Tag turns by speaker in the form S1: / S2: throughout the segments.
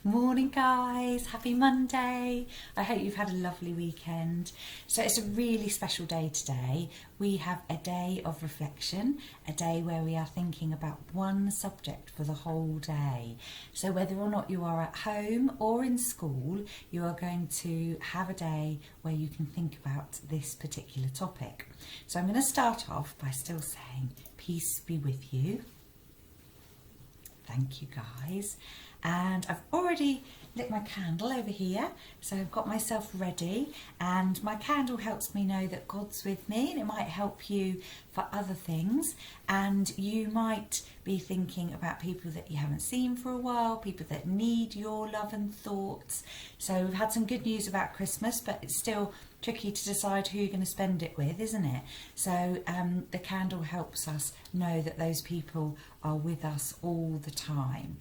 S1: Morning guys, happy Monday. I hope you've had a lovely weekend. So it's a really special day today. We have a day of reflection, a day where we are thinking about one subject for the whole day. So whether or not you are at home or in school, you are going to have a day where you can think about this particular topic. So I'm going to start off by still saying peace be with you. Thank you guys. And I've already lit my candle over here, so I've got myself ready, and my candle helps me know that God's with me, and it might help you for other things. And you might be thinking about people that you haven't seen for a while, people that need your love and thoughts. So we've had some good news about Christmas, but it's still tricky to decide who you're going to spend it with, isn't it? So the candle helps us know that those people are with us all the time.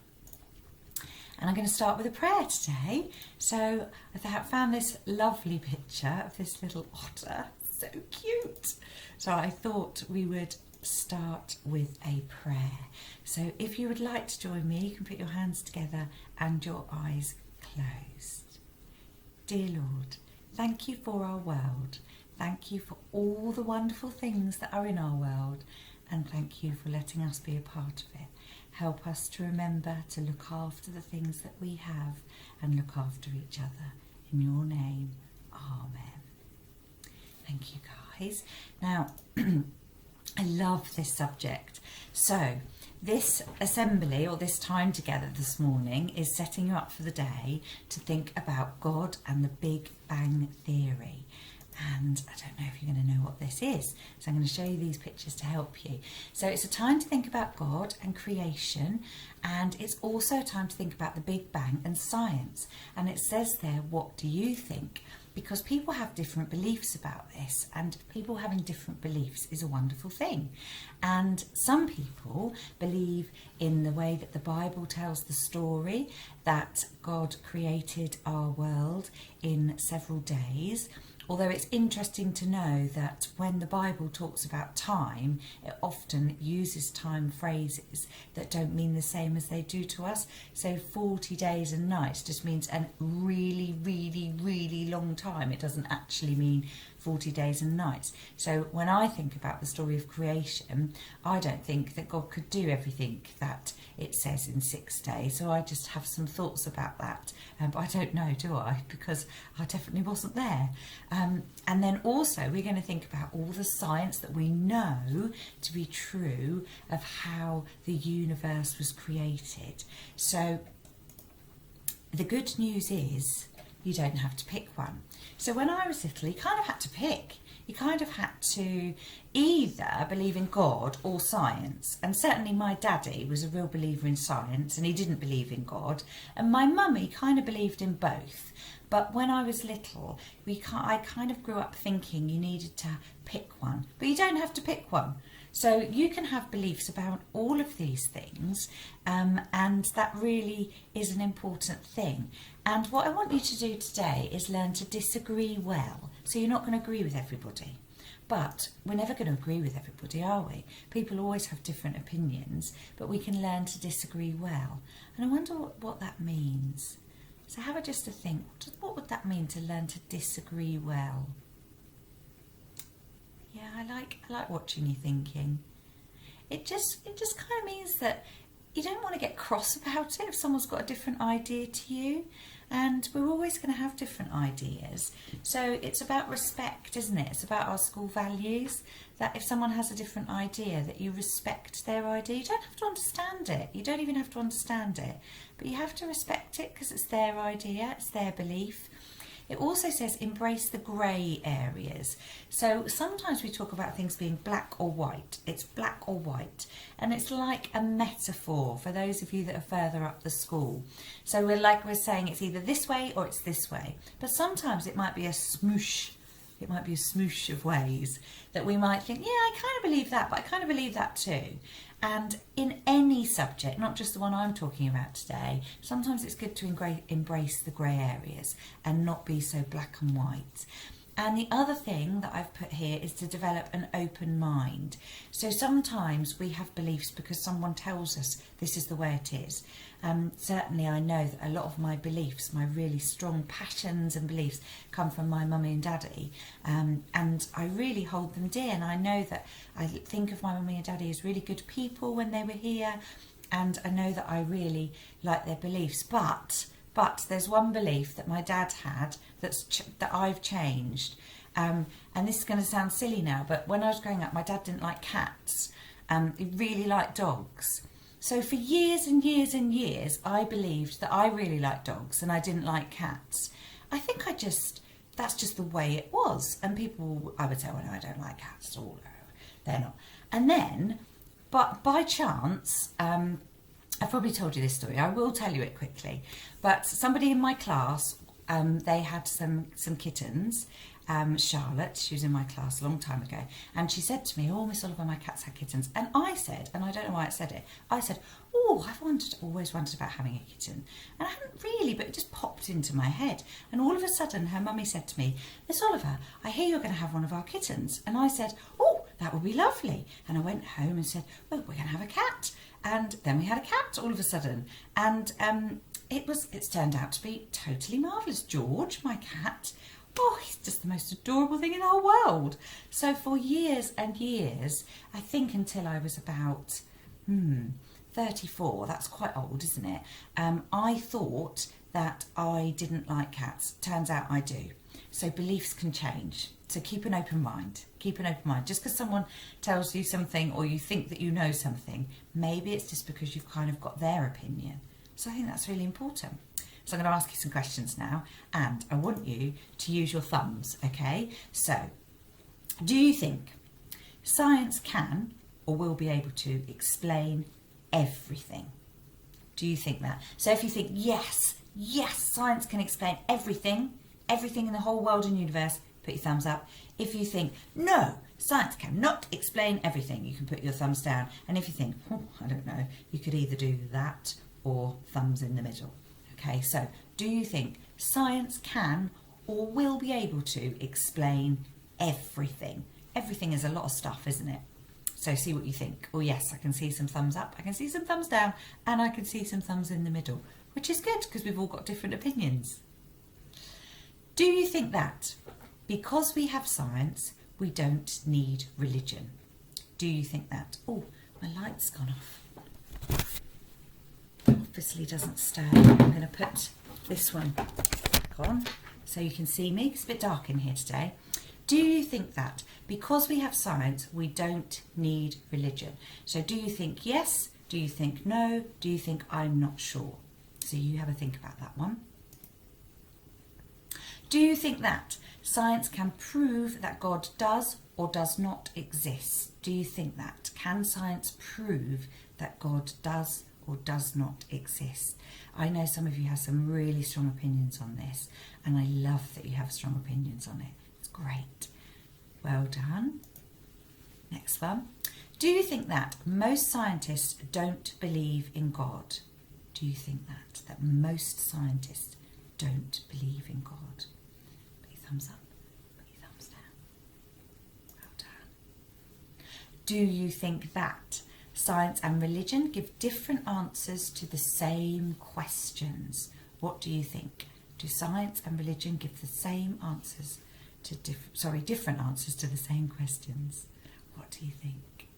S1: And I'm going to start with a prayer today. So I found this lovely picture of this little otter, so cute. So I thought we would start with a prayer. So if you would like to join me, you can put your hands together and your eyes closed. Dear Lord, thank you for our world. Thank you for all the wonderful things that are in our world. And thank you for letting us be a part of it. Help us to remember to look after the things that we have and look after each other. In your name, Amen. Thank you guys. Now, I love this subject. So, this assembly or this time together this morning is setting you up for the day to think about God and the Big Bang Theory. And I don't know if you're going to know what this is. So I'm going to show you these pictures to help you. So it's a time to think about God and creation, and it's also a time to think about the Big Bang and science. And it says there, what do you think? Because people have different beliefs about this, and people having different beliefs is a wonderful thing. And some people believe in the way that the Bible tells the story, that God created our world in several days. Although it's interesting to know that when the Bible talks about time, it often uses time phrases that don't mean the same as they do to us. So 40 days and nights just means a really, really, really long time. It doesn't actually mean 40 days and nights. So when I think about the story of creation, I don't think that God could do everything that it says in 6 days. So I just have some thoughts about that. But I don't know, do I? Because I definitely wasn't there. And then also we're going to think about all the science that we know to be true of how the universe was created. So the good news is you don't have to pick one. So when I was little, you kind of had to pick. You kind of had to either believe in God or science. And certainly my daddy was a real believer in science and he didn't believe in God. And my mummy kind of believed in both. But when I was little, I kind of grew up thinking you needed to pick one. But you don't have to pick one. So you can have beliefs about all of these things, and that really is an important thing. And what I want you to do today is learn to disagree well. So you're not going to agree with everybody. But we're never going to agree with everybody, are we? People always have different opinions, but we can learn to disagree well. And I wonder what that means. So have just a think. What would that mean to learn to disagree well? Yeah, I like watching you thinking. It just kind of means that you don't want to get cross about it if someone's got a different idea to you. And we're always going to have different ideas. So it's about respect, isn't it? It's about our school values, that if someone has a different idea, that you respect their idea. You don't have to understand it. You don't even have to understand it. But you have to respect it because it's their idea, it's their belief. It also says embrace the grey areas. So sometimes we talk about things being black or white. It's black or white. And it's like a metaphor for those of you that are further up the school. So we're saying it's either this way or it's this way. But sometimes it might be a smoosh. It might be a smoosh of ways that we might think, yeah, I kind of believe that, but I kind of believe that too. And in any subject, not just the one I'm talking about today, sometimes it's good to embrace the grey areas and not be so black and white. And the other thing that I've put here is to develop an open mind. So sometimes we have beliefs because someone tells us this is the way it is. Certainly I know that a lot of my beliefs, my really strong passions and beliefs, come from my mummy and daddy, and I really hold them dear. And I know that I think of my mummy and daddy as really good people when they were here, and I know that I really like their beliefs. But there's one belief that my dad had that I've changed. And this is going to sound silly now, but when I was growing up, my dad didn't like cats. He really liked dogs. So for years and years and years, I believed that I really liked dogs and I didn't like cats. I think that's just the way it was. And I would say, well, no, I don't like cats at all. No, they're not. And then, but by chance, I've probably told you this story. I will tell you it quickly. But somebody in my class, they had some kittens. Charlotte, she was in my class a long time ago, and she said to me, "Oh, Miss Oliver, my cats had kittens." And I said, and I don't know why I said it, I said, "Oh, always wondered about having a kitten." And I hadn't really, but it just popped into my head. And all of a sudden, her mummy said to me, "Miss Oliver, I hear you're going to have one of our kittens." And I said, "Oh, that would be lovely." And I went home and said, "Well, we're going to have a cat." And then we had a cat all of a sudden. And it's turned out to be totally marvellous. George, my cat, oh, he's just the most adorable thing in the whole world. So for years and years, I think until I was about 34, that's quite old, isn't it? I thought that I didn't like cats. Turns out I do. So beliefs can change. So keep an open mind. Keep an open mind. Just because someone tells you something or you think that you know something, maybe it's just because you've kind of got their opinion. So I think that's really important. So I'm going to ask you some questions now, and I want you to use your thumbs, okay? So, do you think science can or will be able to explain everything? Do you think that? So if you think, yes, science can explain everything in the whole world and universe, put your thumbs up. If you think, no, science cannot explain everything, you can put your thumbs down. And if you think, oh, I don't know, you could either do that or thumbs in the middle. Okay, so do you think science can or will be able to explain everything? Everything is a lot of stuff, isn't it? So see what you think. Oh yes, I can see some thumbs up, I can see some thumbs down, and I can see some thumbs in the middle, which is good because we've all got different opinions. Do you think that because we have science, we don't need religion? Do you think that? Oh, my light's gone off. Obviously doesn't stay. I'm going to put this one back on so you can see me. It's a bit dark in here today. Do you think that because we have science, we don't need religion? So do you think yes? Do you think no? Do you think I'm not sure? So you have a think about that one. Do you think that science can prove that God does or does not exist? Do you think that? Can science prove that God does or does not exist? I know some of you have some really strong opinions on this, and I love that you have strong opinions on it. It's great. Well done. Next one. Do you think that most scientists don't believe in God? Do you think that most scientists don't believe in God? Put your thumbs up, put your thumbs down. Well done. Do you think that science and religion give different answers to the same questions? What do you think? Do science and religion give the same answers to different answers to the same questions? What do you think?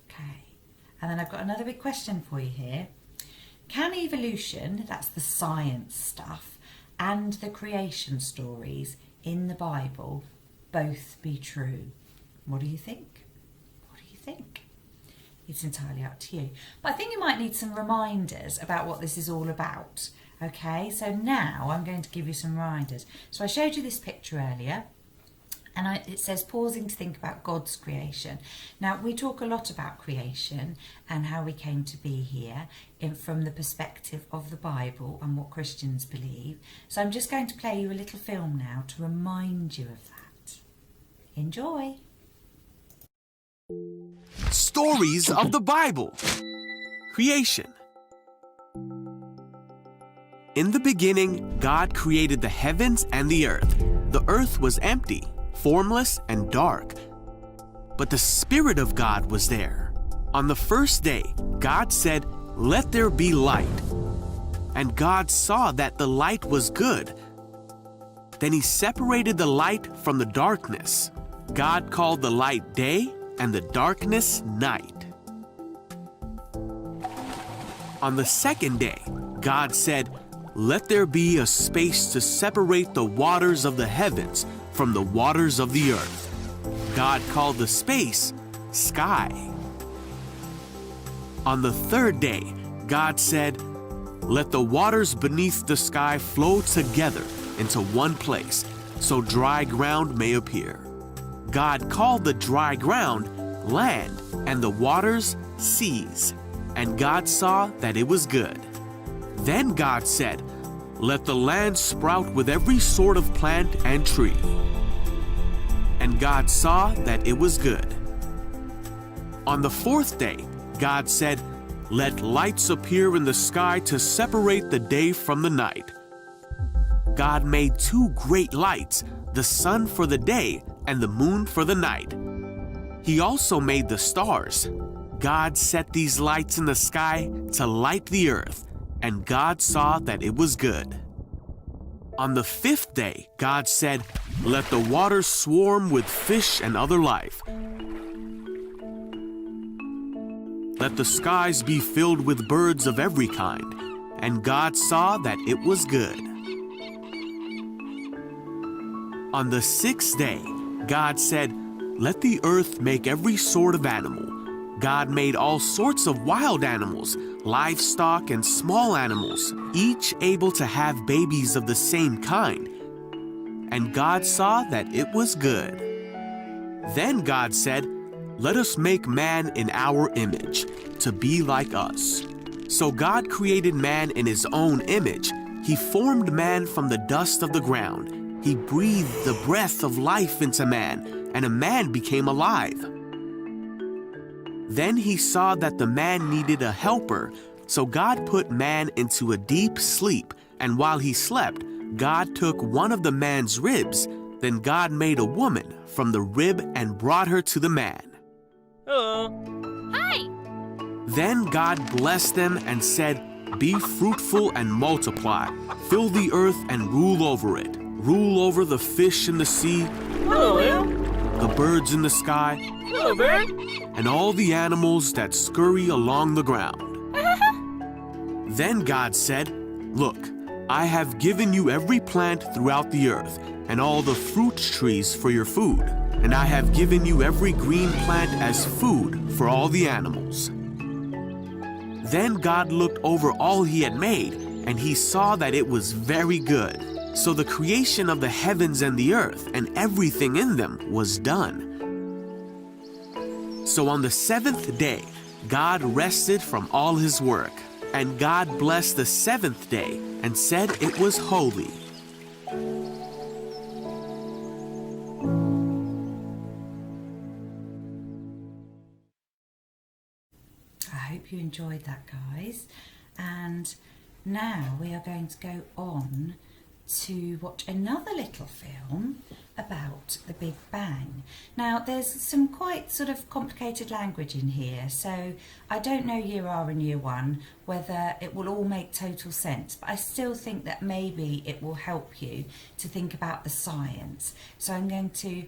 S1: Okay. And then I've got another big question for you here. Can evolution, that's the science stuff, and the creation stories in the Bible both be true? What do you think? What do you think? It's entirely up to you. But I think you might need some reminders about what this is all about. Okay, so now I'm going to give you some reminders. So I showed you this picture earlier, and it says pausing to think about God's creation. Now, we talk a lot about creation and how we came to be here from the perspective of the Bible and what Christians believe. So I'm just going to play you a little film now to remind you of that. Enjoy.
S2: Stories of the Bible. Creation. In the beginning, God created the heavens and the earth. the earth was empty, formless, and dark. But the Spirit of God was there. On the first day, God said, "Let there be light." And God saw that the light was good. Then he separated the light from the darkness. God called the light day and the darkness night. On the second day, God said, "Let there be a space to separate the waters of the heavens from the waters of the earth." God called the space sky. On the third day, God said, "Let the waters beneath the sky flow together into one place, so dry ground may appear." God called the dry ground land and the waters seas, and God saw that it was good. Then God said, "Let the land sprout with every sort of plant and tree." And God saw that it was good. On the fourth day, God said, "Let lights appear in the sky to separate the day from the night." God made two great lights, the sun for the day and the moon for the night. He also made the stars. God set these lights in the sky to light the earth, and God saw that it was good. On the fifth day, God said, "Let the waters swarm with fish and other life. Let the skies be filled with birds of every kind." And God saw that it was good. On the sixth day, God said, "Let the earth make every sort of animal." God made all sorts of wild animals, livestock, and small animals, each able to have babies of the same kind. And God saw that it was good. Then God said, "Let us make man in our image, to be like us." So God created man in his own image. He formed man from the dust of the ground. He breathed the breath of life into man, and a man became alive. Then he saw that the man needed a helper, so God put man into a deep sleep, and while he slept, God took one of the man's ribs. Then God made a woman from the rib and brought her to the man.
S3: Hello.
S4: Hi!
S2: Then God blessed them and said, "Be fruitful and multiply. Fill the earth and rule over it. Rule over the fish in the sea,
S3: Hello, Will.
S2: the birds in the sky,
S3: Hello, Bird.
S2: and all the animals that scurry along the ground." Then God said, "Look, I have given you every plant throughout the earth, and all the fruit trees for your food, and I have given you every green plant as food for all the animals." Then God looked over all he had made, and he saw that it was very good. So the creation of the heavens and the earth and everything in them was done. So on the seventh day, God rested from all his work, and God blessed the seventh day and said it was holy.
S1: I hope you enjoyed that, guys. And now we are going to go on to watch another little film about the Big Bang. Now, there's some quite sort of complicated language in here, so I don't know year R and year one whether it will all make total sense, but I still think that maybe it will help you to think about the science. So I'm going to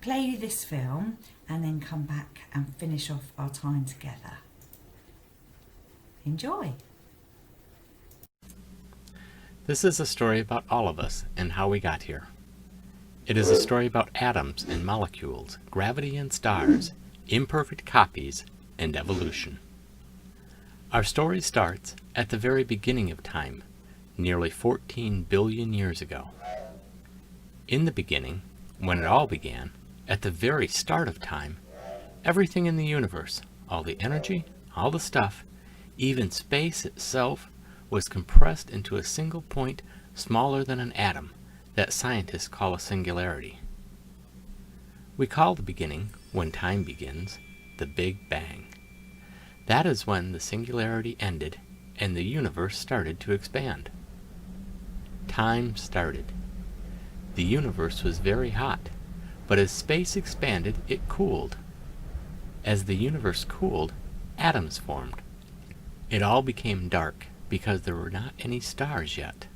S1: play you this film and then come back and finish off our time together. Enjoy.
S5: This is a story about all of us and how we got here. It is a story about atoms and molecules, gravity and stars, imperfect copies, and evolution. Our story starts at the very beginning of time, nearly 14 billion years ago. In the beginning, when it all began, at the very start of time, everything in the universe, all the energy, all the stuff, even space itself, was compressed into a single point smaller than an atom that scientists call a singularity. We call the beginning, when time begins, the Big Bang. That is when the singularity ended and the universe started to expand. Time started. The universe was very hot, but as space expanded, it cooled. As the universe cooled, atoms formed. It all became dark because there were not any stars yet.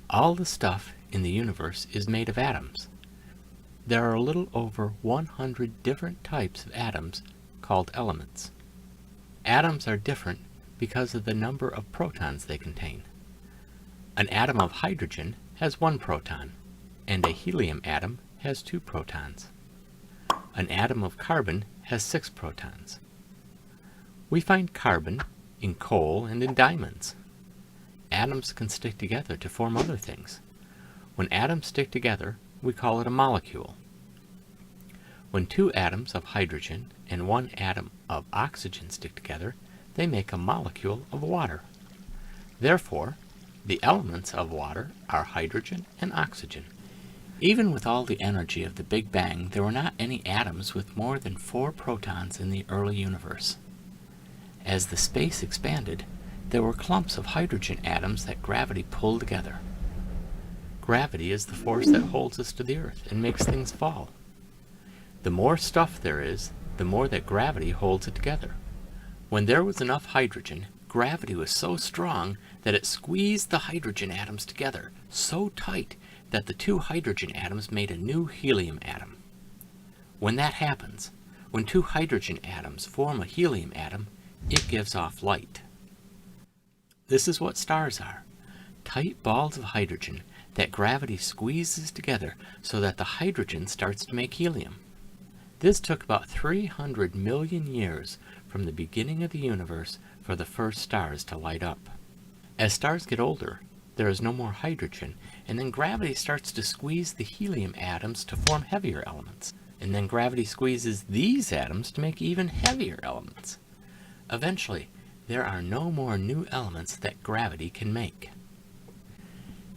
S5: All the stuff in the universe is made of atoms. There are a little over 100 different types of atoms called elements. Atoms are different because of the number of protons they contain. An atom of hydrogen has 1 proton, and a helium atom has 2 protons. An atom of carbon has 6 protons. We find carbon in coal and in diamonds. Atoms can stick together to form other things. When atoms stick together, we call it a molecule. When 2 atoms of hydrogen and 1 atom of oxygen stick together, they make a molecule of water. Therefore, the elements of water are hydrogen and oxygen. Even with all the energy of the Big Bang, there were not any atoms with more than 4 protons in the early universe. As the space expanded, there were clumps of hydrogen atoms that gravity pulled together. Gravity is the force that holds us to the earth and makes things fall. The more stuff there is, the more that gravity holds it together. When there was enough hydrogen, gravity was so strong that it squeezed the hydrogen atoms together so tight that the 2 hydrogen atoms made a new helium atom. When that happens, when 2 hydrogen atoms form a helium atom, it gives off light. This is what stars are: tight balls of hydrogen that gravity squeezes together so that the hydrogen starts to make helium. This took about 300 million years from the beginning of the universe for the first stars to light up. As stars get older, there is no more hydrogen, and then gravity starts to squeeze the helium atoms to form heavier elements. And then gravity squeezes these atoms to make even heavier elements. Eventually, there are no more new elements that gravity can make.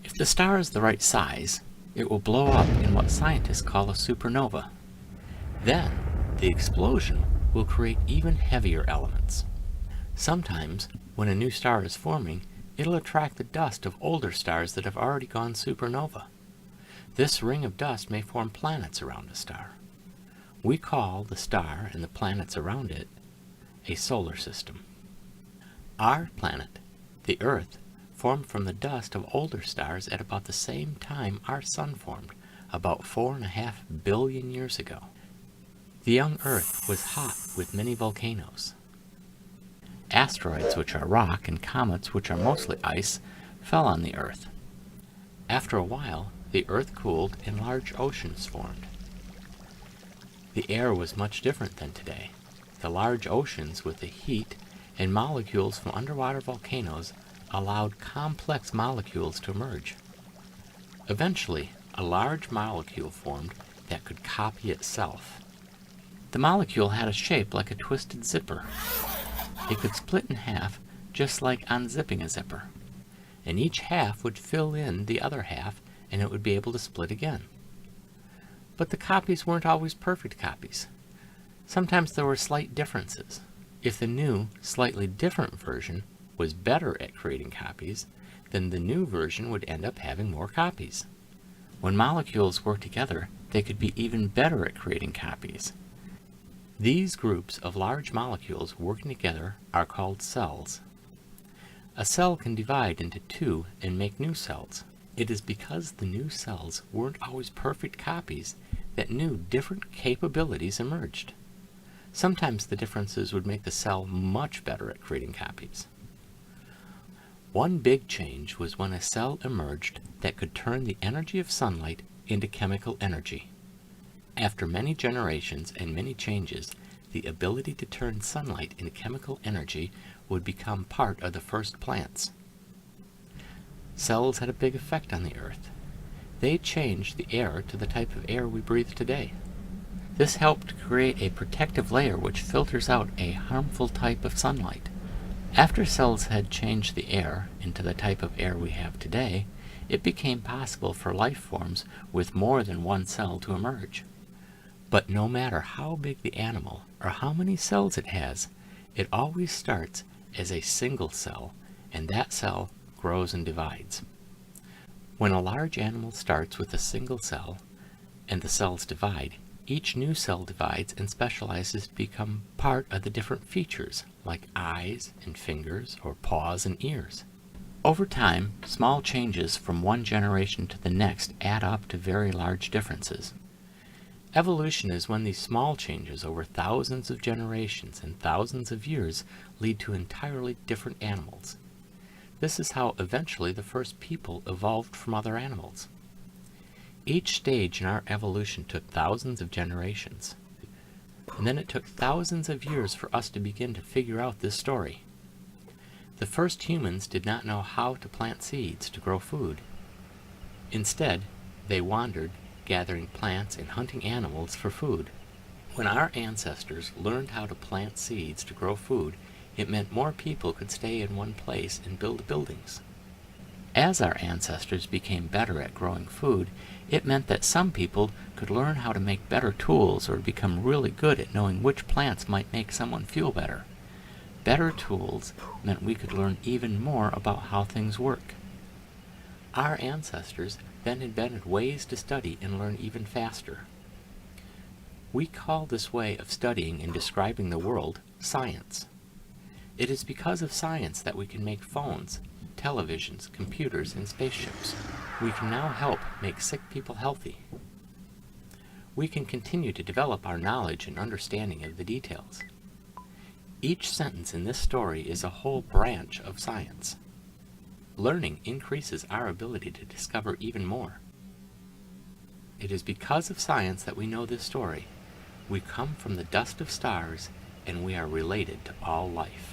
S5: If the star is the right size, it will blow up in what scientists call a supernova. Then, the explosion will create even heavier elements. Sometimes, when a new star is forming, it'll attract the dust of older stars that have already gone supernova. This ring of dust may form planets around a star. We call the star and the planets around it a solar system. Our planet, the Earth, formed from the dust of older stars at about the same time our Sun formed, about 4.5 billion years ago. The young Earth was hot with many volcanoes. Asteroids, which are rock, and comets, which are mostly ice, fell on the Earth. After a while, the Earth cooled and large oceans formed. The air was much different than today. The large oceans with the heat and molecules from underwater volcanoes allowed complex molecules to emerge. Eventually, a large molecule formed that could copy itself. The molecule had a shape like a twisted zipper. It could split in half, just like unzipping a zipper. And each half would fill in the other half, and it would be able to split again. But the copies weren't always perfect copies. Sometimes there were slight differences. If the new, slightly different version was better at creating copies, then the new version would end up having more copies. When molecules work together, they could be even better at creating copies. These groups of large molecules working together are called cells. A cell can divide into 2 and make new cells. It is because the new cells weren't always perfect copies that new, different capabilities emerged. Sometimes the differences would make the cell much better at creating copies. One big change was when a cell emerged that could turn the energy of sunlight into chemical energy. After many generations and many changes, the ability to turn sunlight into chemical energy would become part of the first plants. Cells had a big effect on the Earth. They changed the air to the type of air we breathe today. This helped create a protective layer which filters out a harmful type of sunlight. After cells had changed the air into the type of air we have today, it became possible for life forms with more than one cell to emerge. But no matter how big the animal or how many cells it has, it always starts as a single cell, and that cell grows and divides. When a large animal starts with a single cell and the cells divide, each new cell divides and specializes to become part of the different features, like eyes and fingers or paws and ears. Over time, small changes from one generation to the next add up to very large differences. Evolution is when these small changes over thousands of generations and thousands of years lead to entirely different animals. This is how eventually the first people evolved from other animals. Each stage in our evolution took thousands of generations, and then it took thousands of years for us to begin to figure out this story. The first humans did not know how to plant seeds to grow food. Instead, they wandered, gathering plants and hunting animals for food. When our ancestors learned how to plant seeds to grow food, it meant more people could stay in one place and build buildings. As our ancestors became better at growing food, it meant that some people could learn how to make better tools or become really good at knowing which plants might make someone feel better. Better tools meant we could learn even more about how things work. Our ancestors then invented ways to study and learn even faster. We call this way of studying and describing the world science. It is because of science that we can make phones, televisions, computers, and spaceships. We can now help make sick people healthy. We can continue to develop our knowledge and understanding of the details. Each sentence in this story is a whole branch of science. Learning increases our ability to discover even more. It is because of science that we know this story. We come from the dust of stars, and we are related to all life.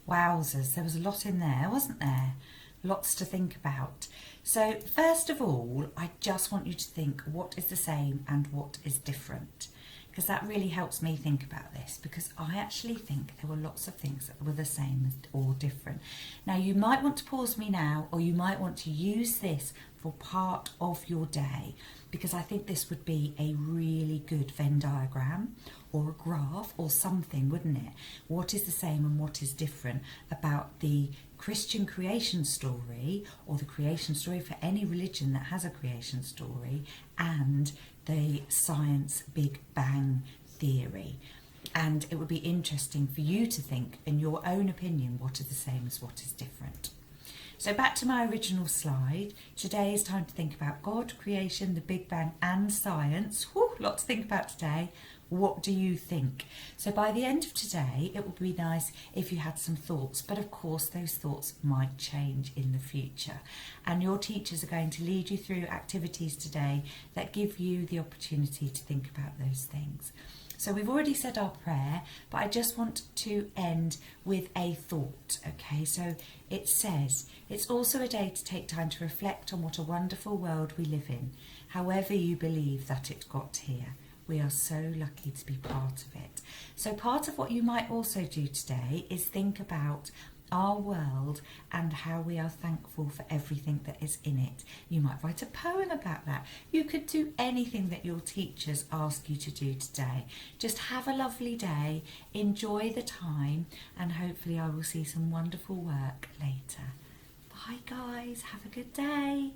S1: Wowzers, there was a lot in there, wasn't there? Lots to think about. So first of all, I just want you to think what is the same and what is different, because that really helps me think about this, because I actually think there were lots of things that were the same or different. Now you might want to pause me now, or you might want to use this for part of your day, because I think this would be a really good Venn diagram or a graph or something, wouldn't it? What is the same and what is different about the Christian creation story, or the creation story for any religion that has a creation story, and the science Big Bang theory. And it would be interesting for you to think, in your own opinion, what is the same as what is different. So back to my original slide. Today is time to think about God, creation, the Big Bang and science. Whew, lot to think about today. What do you think? So by the end of today, it would be nice if you had some thoughts, but of course those thoughts might change in the future. And your teachers are going to lead you through activities today that give you the opportunity to think about those things. So we've already said our prayer, but I just want to end with a thought, okay? So it says, it's also a day to take time to reflect on what a wonderful world we live in, however you believe that it got here. We are so lucky to be part of it. So part of what you might also do today is think about our world and how we are thankful for everything that is in it. You might write a poem about that. You could do anything that your teachers ask you to do today. Just have a lovely day, enjoy the time, and hopefully I will see some wonderful work later. Bye guys, have a good day.